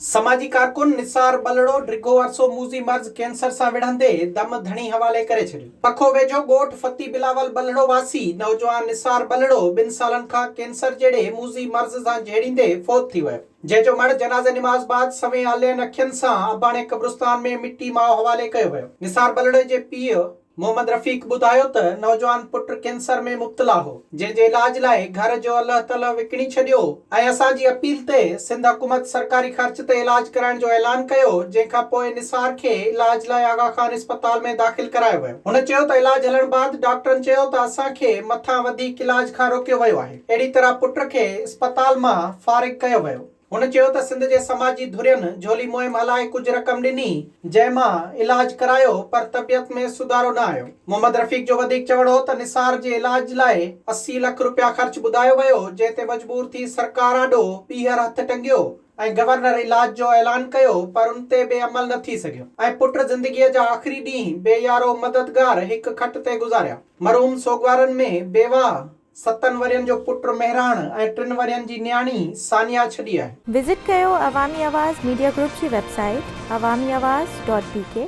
समाजी कारकुन निसार बलड़ो ड्रिगो अरसो मूज़ी मर्ज़ कैंसर सां विढ़ंदे दम धणी हवाले करे छॾियो। पखो वेझो ॻोठ फती बिलावल बलड़ो वासी नौजवान निसार बलड़ो 2 सालनि खां कैंसर जहिड़े मूज़ी मर्ज़ सां जहिड़ींदे फौत थी वियो, जंहिंजो मण जनाज़े निमाज़ बाद सवें आलियन अखियुनि सां अबाणे कब्रिस्तान में मिटी माउ हवाले कयो वियो। निसार बलड़े जे पीउ मोहम्मद रफ़ीक ॿुधायो त नौजवान पुट कैंसर में मुब्तला हो, जंहिंजे इलाज लाइ घर जो अल्लाह तला विकिणी छॾियो ऐं असांजी अपील ते सिंध हुकूमत सरकारी ख़र्च ते इलाज कराइण जो ऐलान कयो, जंहिंखां पोइ निसार खे इलाज लाइ आगा खान अस्पताल में दाख़िल करायो वियो। हुन चयो त इलाज हलण बाद डॉक्टरनि चयो त असांखे मथां वधीक इलाज खां रोकियो वियो आहे। अहिड़ी तरह पुट खे अस्पताल मां फारिग कयो वियो। हुन चयो त सिंध जे समाजी धुरियनि झोली मुहिम हलाए कुछ रक़म ॾिनी, जंहिंमां इलाज करायो, पर तबियत में सुधारो न आयो। मोहम्मद रफ़ीक जो वधीक चवण हो त निसार जे इलाज लाइ 80 लाख रुपया ख़र्च ॿुधायो वियो, जंहिं ते मजबूर थी सरकार आॾो ॿीहर हथ टंगियो ऐं गवर्नर इलाज जो ऐलान कयो, पर उन ते बि अमल न थी सघियो ऐं पुट ज़िंदगीअ जा आख़िरी ॾींहं बेयारो मददगार हिक खट ते गुज़ारिया। मरहूम सोगवारनि में बेवा 7 वरियनि जो पुट मेहरान ऐं 3 वरियनि जी न्याणी सानिया छॾी आहे। विजिट कयो अवामी आवाज़ मीडिया ग्रुप जी वेबसाइट awamiawaz.pk